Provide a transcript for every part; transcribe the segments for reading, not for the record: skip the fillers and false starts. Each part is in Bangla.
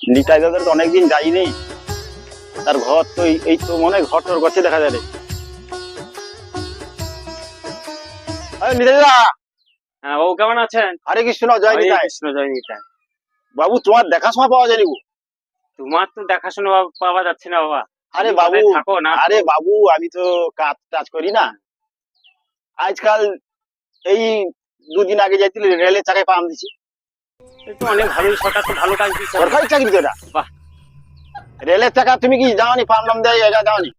নিতাই দাদার তো অনেকদিন যাইনি। তার ঘর তো এই তো মনে হয় ঘর তোর কাছে দেখা যায় রে। আরে নিতাই দাদা, হ্যাঁ, ও কেমন আছেন? হরে কৃষ্ণ, জয় হরে নিতাই। কৃষ্ণ, জয় নিতাই। বাবু তোমার দেখা সময় পাওয়া যায়নি গো। তোমার তো দেখাশোনা পাওয়া যাচ্ছে না বাবা। আরে তুমি বাবু, কোথায় থাকো না আরে থাকো? বাবু, আমি তো কাজ টাজ করি না আজকাল। এই দুদিন আগে যাইছিল রেলের চাকায় পাম দিছি। এই তো অনেক ভালোই, সরকার তো ভালো কাজ দিচ্ছে। সরকারি চাকরি তো এটা। বাহ। রেলের চাকা তুমি কি যাওনি? পাম নাম দেয় এটা যাওনি?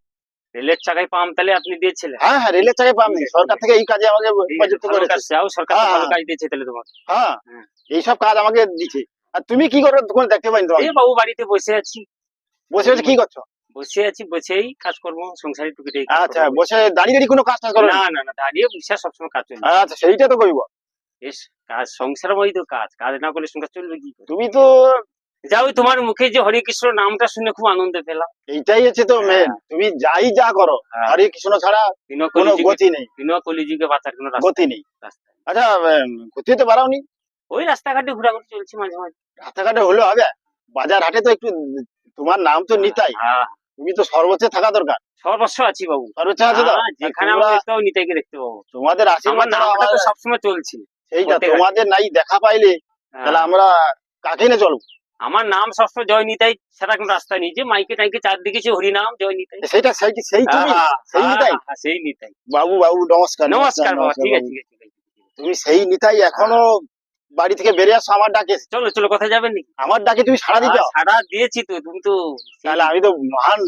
রেলের চাকায় পাম তাহলে আপনি দিয়েছিলেন? হ্যাঁ হ্যাঁ, রেলের চাকায় পাম দিই। সরকার থেকে এই কাজে আমাকে ঠিক আছে, উপযুক্ত ভালো করেছে। কাজ, যাও সরকার তো হ্যাঁ, ভালো হ্যাঁ। কাজ দিয়েছে তাহলে তোমাকে। হ্যাঁ, হ্যাঁ। এইসব কাজ আমাকে দিচ্ছে। আর তুমি কি করো? কোনো দেখতে পাইনি তোমাকে। এই বাবু বাড়িতে বসে আছি। বসে বসে কি করছো? বসে আছি, বসেই কাজকর্ম সংসারে টুকিটাকি আচ্ছা, বসে দাঁড়িয়ে দাঁড়িয়ে কোনো কাজ টাজ করো না না? না না, দাঁড়িয়ে বসে সবসময় কাজ চলছে। আচ্ছা, সেইটা তো কইব। বেশ, কাজ সংসারের মধ্যেই তো কাজ, কাজ না করলে সংসার চলবে কি করে? তুমি তো যাও, তোমার মুখে যে হরে কৃষ্ণ নামটা শুনে খুব আনন্দ পেলাম। এইটাই হচ্ছে তো মেন। তুমি যাই যা করো, হ্যাঁ। হরে কৃষ্ণ ছাড়া কোনো গতি নেই, বিনা কলিযুগে বাঁচার কোনো রাস্তা গতি নেই। রাস্তা নেই। আচ্ছা, ঘুরতে যেতে পারাওনি? ওই রাস্তাঘাটে ঘোরাঘুরি চলছে মাঝে মাঝে। রাস্তাঘাটে হলে হবে? বাজার হাটে তো একটু, তোমার নাম তো নিতাই, হ্যাঁ, তুমি তো সর্বোচ্চ থাকা দরকার। সর্বস্ব আছি বাবু। সর্বোচ্চ আছে তো? হ্যাঁ, যেখানে তোমরা- আমরা দেখতে পাবো নিতাইকে দেখতে পাবো। তোমাদের আমার আশীর্বাদ ছাড়া নামটা তো আমার সবসময় চলছে। সেইটা, প্রত্যেক তোমাদের নাই দেখা পাইলে তাহলে হ্যাঁ, আমরা কাকে নিয়ে চলবো? আমার নাম সবসময় জয় নিতাই ছাড়া কোনো রাস্তা নেই। যে মাইকে টাইকে চারদিকে সে হরিনাম জয় নিতাই। সেইটা সেই সেই তুমি, সেই নিতাই। সেই নিতাই। বাবু বাবু, নমস্কার নমস্কার বাবা, ঠিক বাবু। আছে ঠিক আছে ঠিক আছে। তুমি সেই নিতাই, এখনো বাড়ি থেকে বেরিয়ে আসছো আমার ডাকে? চলো চলো, কোথায় যাবেন নাকি? আমার ডাকে তুমি সাড়া দিতে? সাড়া দিয়েছি তো, তুমি তো তাহলে আমি তো মহান।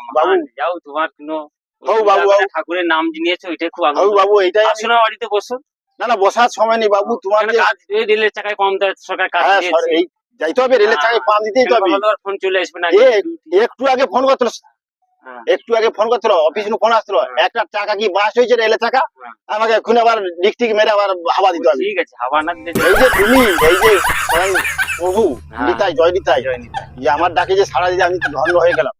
বাবু বাবু। যাও, তোমার কোনো হউ বাবু, অসুবিধা হবে না, ঠাকুরের নাম নিয়েছো, এটাই খুব হউ আনন্দ। বাবু, এইটাই আমি। আসো না বাড়িতে বসো। না না, বসার সময় নেই বাবু, তোমার কেন যে কাজ, এই রেলের চাকায় কম দেয় সরকার কাজ হ্যাঁ, দিয়েছে। এই যাইতে হবে রেলের চাকায় পাম দিতেই তো হবে। ফোন চলে আসবে না? একটু আগে ফোন করছিল, হ্যাঁ, একটু আগে ফোন করছিল, অফিস নু ফোন আসছিল, হ্যাঁ। একটা টাকা কি বাস হয়েছে রেলের টাকা, হ্যাঁ। আমাকে এখন আবার ডিস্ট্রিক মেরে আবার হাওয়া দিতে হবে। ঠিক আছে, হাওয়া না দিলে এই যে তুমি, এই যে স্বয়ং প্রভু হ্যাঁ। নিতাই, জয় নিতাই, জয় নিতাই। যে আমার ডাকে যে সাড়া দিতে আমি তো ধন্য হয়ে গেলাম।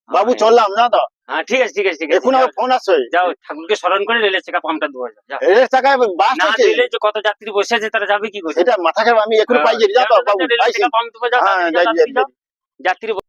বাবু হ্যাঁ। চললাম না তো? হ্যাঁ, ঠিক আছে ঠিক আছে ঠিক আছে, এখন আবার ফোন আসছে, যাও ঠাকুরকে স্মরণ করে রেলের চাকা পাম্পটা দেওয়া যাও। রেলের টাকায় বাস না হয়েছে, দিলে যে কত যাত্রী বসে আছে তারা যাবে কি করে? সেটা মাথা খারাপ, আমি এখন পাই যাই, যাও তো বাবু, রেলের পাইছি। চাকা পাম্প দেবো, যাও হ্যাঁ, তাড়াতাড়ি যাই, যাও, যাই, তাড়াতাড়ি যাও। যাত্রী